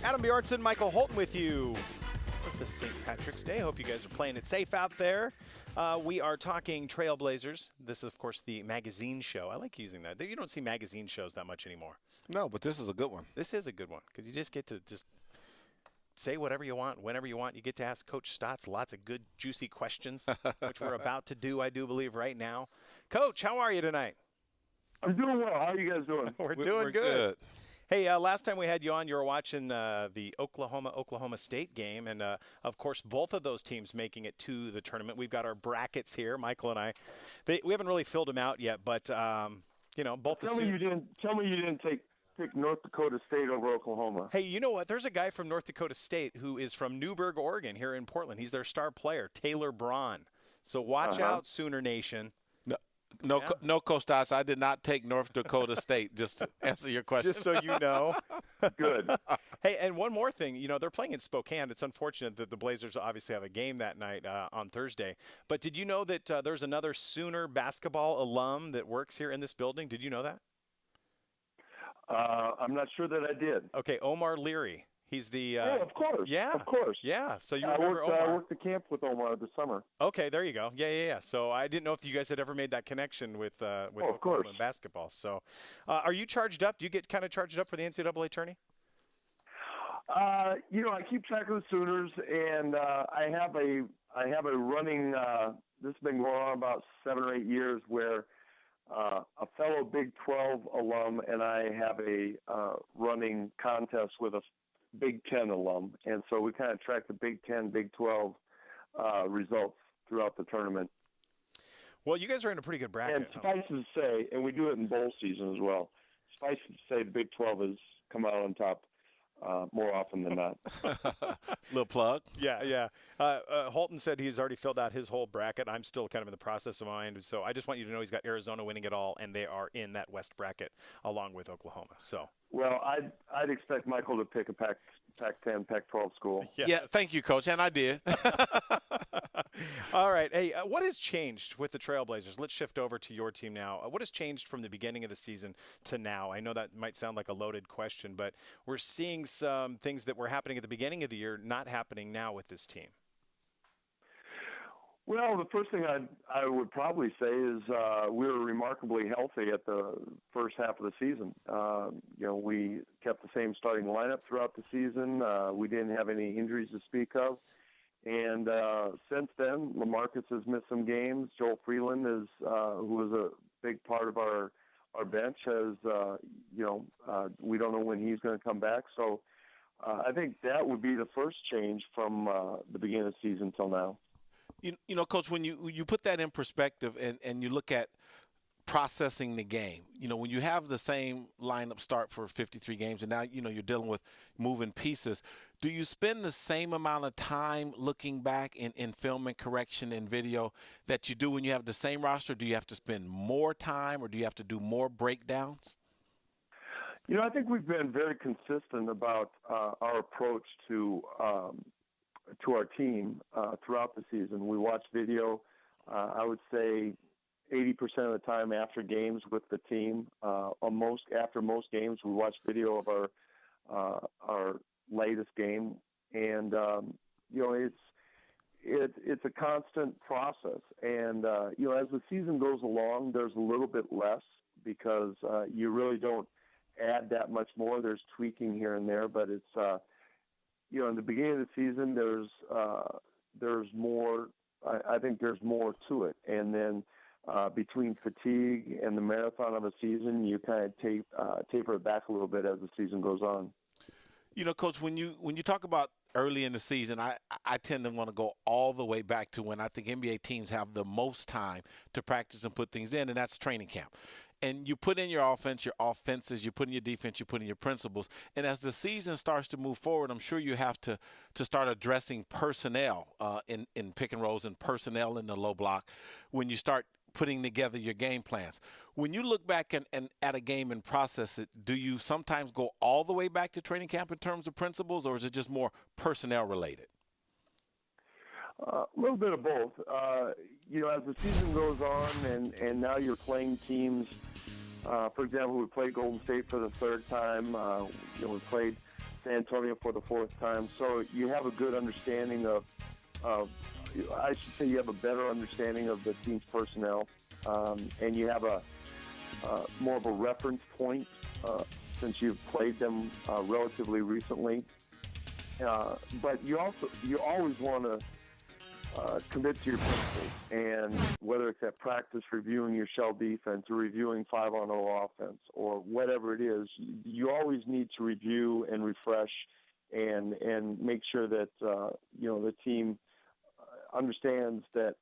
Adam Bjaranson, Michael Holton with you. With the St. Patrick's Day. Hope you guys are playing it safe out there. We are talking Trailblazers. This is, of course, the magazine show. I like using that. You don't see magazine shows that much anymore. No, but this is a good one. This is a good one because you just get to say whatever you want, whenever you want. You get to ask Coach Stotts lots of good, juicy questions, which we're about to do, I do believe, right now. Coach, how are you tonight? I'm doing well. How are you guys doing? We're doing good. Hey, last time we had you on, you were watching the Oklahoma State game, and of course, both of those teams making it to the tournament. We've got our brackets here, Michael and I. We haven't really filled them out yet, but both. Tell me you didn't pick North Dakota State over Oklahoma. Hey, you know what? There's a guy from North Dakota State who is from Newburgh, Oregon, here in Portland. He's their star player, Taylor Braun. So watch out, Sooner Nation. No, Coach Stotts, I did not take North Dakota State, just to answer your question. Just so you know. Good. Hey, and one more thing. They're playing in Spokane. It's unfortunate that the Blazers obviously have a game that night on Thursday. But did you know that there's another Sooner basketball alum that works here in this building? Did you know that? I'm not sure that I did. Okay, Omar Leary. He's the of course. Yeah. Of course. Yeah. So you remember Omar. I worked the camp with Omar this summer. Okay, there you go. Yeah. So I didn't know if you guys had ever made that connection with Oklahoma basketball. So are you charged up? Do you get kind of charged up for the NCAA tourney? I keep track of the Sooners, and I have a running this has been going on about 7 or 8 years where a fellow Big 12 alum and I have a running contest with a Big 10 alum, and so we kind of track the Big 10, Big 12 results throughout the tournament. Well, you guys are in a pretty good bracket. And suffice to say, and we do it in bowl season as well, suffice to say the Big 12 has come out on top more often than not. Little plug. Yeah. Holton said he's already filled out his whole bracket. I'm still kind of in the process of mine. So I just want you to know he's got Arizona winning it all, and they are in that West bracket along with Oklahoma. So. Well, I'd expect Michael to pick a Pac-10, Pac-12 school. Yes. Yeah, thank you, Coach, and I did. All right. Hey, what has changed with the Trailblazers? Let's shift over to your team now. What has changed from the beginning of the season to now? I know that might sound like a loaded question, but we're seeing some things that were happening at the beginning of the year not happening now with this team. Well, the first thing I would probably say is we were remarkably healthy at the first half of the season. We kept the same starting lineup throughout the season. We didn't have any injuries to speak of. And since then, LaMarcus has missed some games. Joel Freeland is, who was a big part of our bench, has, we don't know when he's going to come back. So I think that would be the first change from the beginning of the season till now. You know, Coach, when you put that in perspective and you look at processing the game, when you have the same lineup start for 53 games and now, you're dealing with moving pieces, do you spend the same amount of time looking back in film and correction and video that you do when you have the same roster? Do you have to spend more time or do you have to do more breakdowns? I think we've been very consistent about our approach to our team throughout the season. We watch video, I would say 80% of the time after games with the team. After most games, we watch video of our latest game, and it's a constant process. And as the season goes along, there's a little bit less because you really don't add that much more. There's tweaking here and there, but it's in the beginning of the season, there's more. I think there's more to it, and then between fatigue and the marathon of a season, you kind of taper it back a little bit as the season goes on. Coach, when you talk about early in the season, I tend to want to go all the way back to when I think NBA teams have the most time to practice and put things in, and that's training camp. And you put in your offense, your offenses, you put in your defense, you put in your principles. And as the season starts to move forward, I'm sure you have to start addressing personnel in pick and rolls and personnel in the low block when you start putting together your game plans. When you look back and at a game and process it, do you sometimes go all the way back to training camp in terms of principles, or is it just more personnel related? A little bit of both. As the season goes on and now you're playing teams, for example, we played Golden State for the third time. We played San Antonio for the fourth time. So you have a good understanding of I should say you have a better understanding of the team's personnel, and you have a more of a reference point since you've played them relatively recently. But you always want to commit to your principles, and whether it's at practice reviewing your shell defense or reviewing 5-on-0 offense or whatever it is, you always need to review and refresh and make sure that the team understands that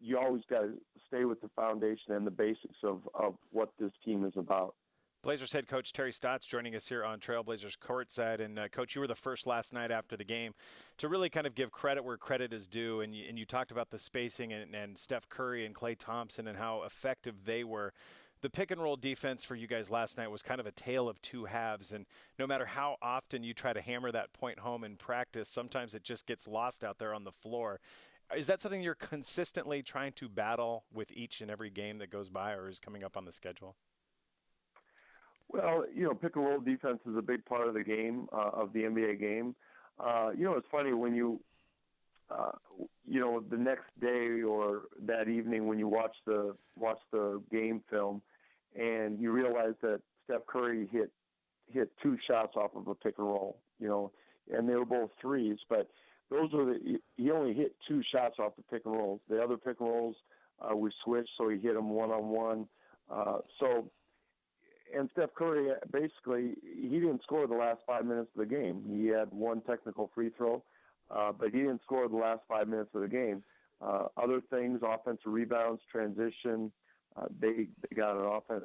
you always got to stay with the foundation and the basics of what this team is about. Blazers head coach Terry Stotts joining us here on Trailblazers Courtside. And, Coach, you were the first last night after the game to really kind of give credit where credit is due. And you talked about the spacing and Steph Curry and Klay Thompson and how effective they were. The pick-and-roll defense for you guys last night was kind of a tale of two halves. And no matter how often you try to hammer that point home in practice, sometimes it just gets lost out there on the floor. Is that something you're consistently trying to battle with each and every game that goes by or is coming up on the schedule? Well, pick-and-roll defense is a big part of the game, of the NBA game. It's funny when you, the next day or that evening when you watch the game film, and you realize that Steph Curry hit two shots off of a pick-and-roll, and they were both threes, but he only hit two shots off the pick-and-rolls. The other pick-and-rolls we switched, so he hit them one-on-one. And Steph Curry, basically, he didn't score the last 5 minutes of the game. He had one technical free throw, but he didn't score the last 5 minutes of the game. Other things, offensive rebounds, transition, they got an offense.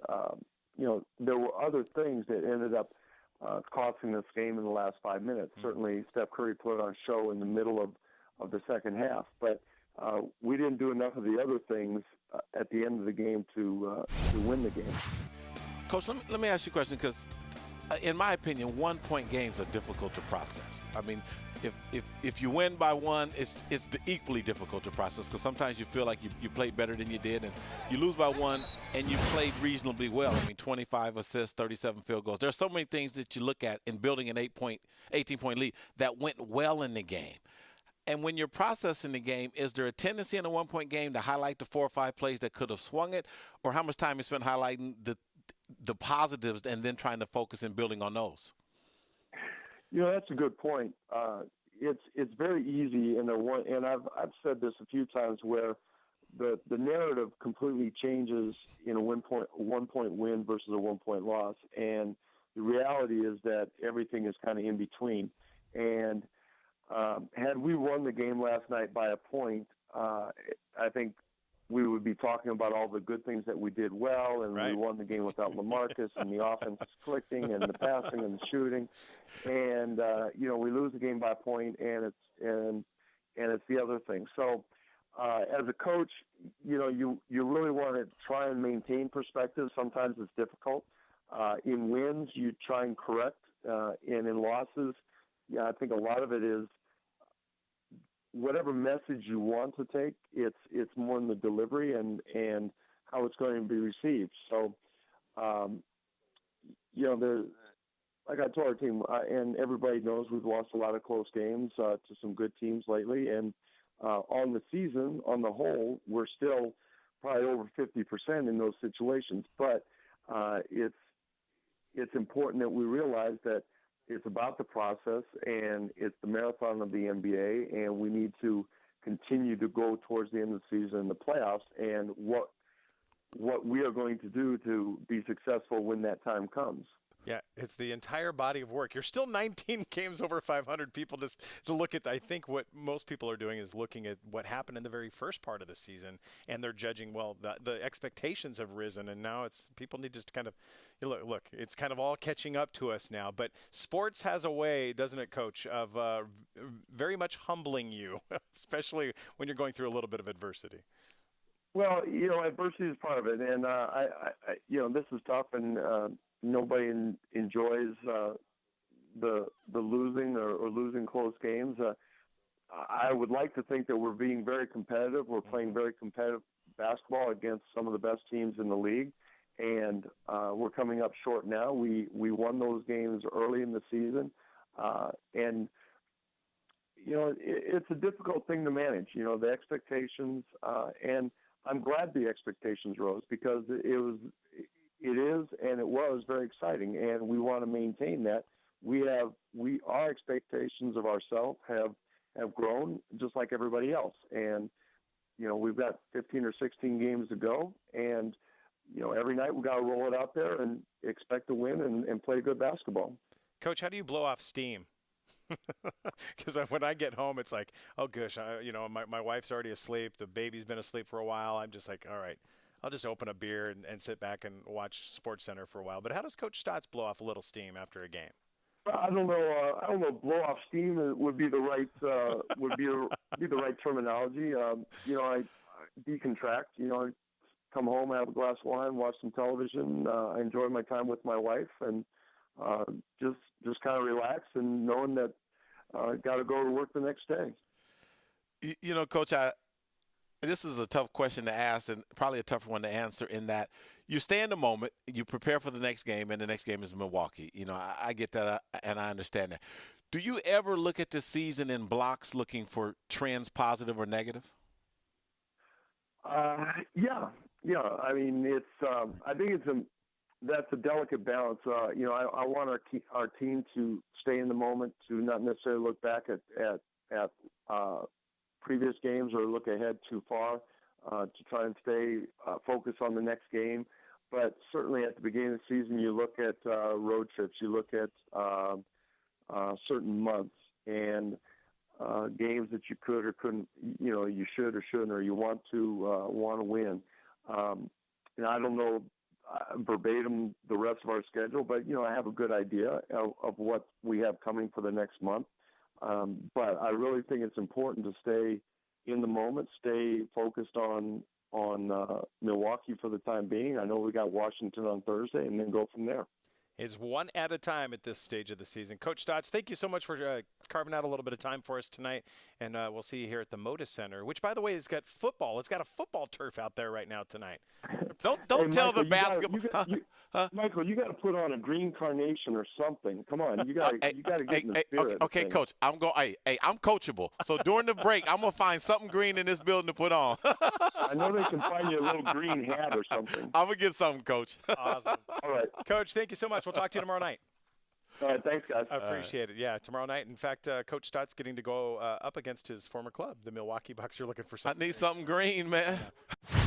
There were other things that ended up costing this game in the last 5 minutes. Certainly, Steph Curry put on a show in the middle of the second half, but we didn't do enough of the other things at the end of the game to win the game. Coach, let me ask you a question, because in my opinion, 1-point games are difficult to process. I mean, if you win by one, it's equally difficult to process, because sometimes you feel like you played better than you did, and you lose by one and you played reasonably well. I mean, 25 assists, 37 field goals. There are so many things that you look at in building an 18-point lead that went well in the game. And when you're processing the game, is there a tendency in a 1-point game to highlight the 4 or 5 plays that could have swung it, or how much time you spend highlighting the positives and then trying to focus and building on those? That's a good point. It's very easy and I've said this a few times, where the narrative completely changes in a 1-point win versus a 1-point loss, and the reality is that everything is kind of in between. And had we won the game last night by a point, I think we would be talking about all the good things that we did well, and right. We won the game without LaMarcus, and the offense is clicking, and the passing and the shooting, and we lose the game by a point, and it's the other thing. So, as a coach, you really want to try and maintain perspective. Sometimes it's difficult. In wins, you try and correct, and in losses, I think a lot of it is whatever message you want to take, it's more in the delivery and how it's going to be received. So, like I told our team, and everybody knows we've lost a lot of close games to some good teams lately. And on the season, on the whole, we're still probably over 50% in those situations. But it's important that we realize that it's about the process, and it's the marathon of the NBA, and we need to continue to go towards the end of the season and the playoffs, and what we are going to do to be successful when that time comes. Yeah, it's the entire body of work. You're still 19 games over 500. People just to look at, I think what most people are doing is looking at what happened in the very first part of the season, and they're judging, well, the expectations have risen, and now it's people need just to kind of look. It's kind of all catching up to us now. But sports has a way, doesn't it, Coach, of very much humbling you, especially when you're going through a little bit of adversity. Well, adversity is part of it, and I this is tough, and nobody enjoys the losing or losing close games. I would like to think that we're being very competitive. We're playing very competitive basketball against some of the best teams in the league, and we're coming up short now. We won those games early in the season. And it's a difficult thing to manage. The expectations, and I'm glad the expectations rose because it was very exciting, and we want to maintain that. Our expectations of ourselves have grown just like everybody else, and we've got 15 or 16 games to go, and every night we got to roll it out there and expect to win and play good basketball. Coach, how do you blow off steam? Because when I get home, it's like, oh gosh, my wife's already asleep. The baby's been asleep for a while. I'm just like, all right, I'll just open a beer and sit back and watch SportsCenter for a while. But how does Coach Stotts blow off a little steam after a game? I don't know. Blow off steam would be the right be the right terminology. I decontract. I come home, have a glass of wine, watch some television. I enjoy my time with my wife, and just kind of relax and knowing that got to go to work the next day. Coach, this is a tough question to ask and probably a tough one to answer in that you stay in the moment, you prepare for the next game, and the next game is Milwaukee. I get that and I understand that. Do you ever look at the season in blocks looking for trends, positive or negative? Yeah. I mean, I think that's a delicate balance. I want our team to stay in the moment, to not necessarily look back at previous games or look ahead too far, to try and stay focused on the next game. But certainly at the beginning of the season, you look at road trips, you look at certain months and games that you could or couldn't, you should or shouldn't, or you want to win. And I don't know verbatim the rest of our schedule, but I have a good idea of what we have coming for the next month. But I really think it's important to stay in the moment, stay focused on Milwaukee for the time being. I know we got Washington on Thursday, and then go from there. It's one at a time at this stage of the season. Coach Stotts, thank you so much for carving out a little bit of time for us tonight, and we'll see you here at the Moda Center, which, by the way, has got football. It's got a football turf out there right now tonight. Don't tell Michael, the basketball. Michael, you got to put on a green carnation or something. Come on, you got to get in the spirit. Okay, Coach, I'm coachable. So during the break, I'm gonna find something green in this building to put on. I know they can find you a little green hat or something. I'm gonna get something, Coach. Awesome. All right, Coach, thank you so much. We'll talk to you tomorrow night. All right, thanks, guys. I appreciate it. Yeah, tomorrow night. In fact, Coach Stotts getting to go up against his former club, the Milwaukee Bucks. You're looking for something. I need something green, man. Yeah.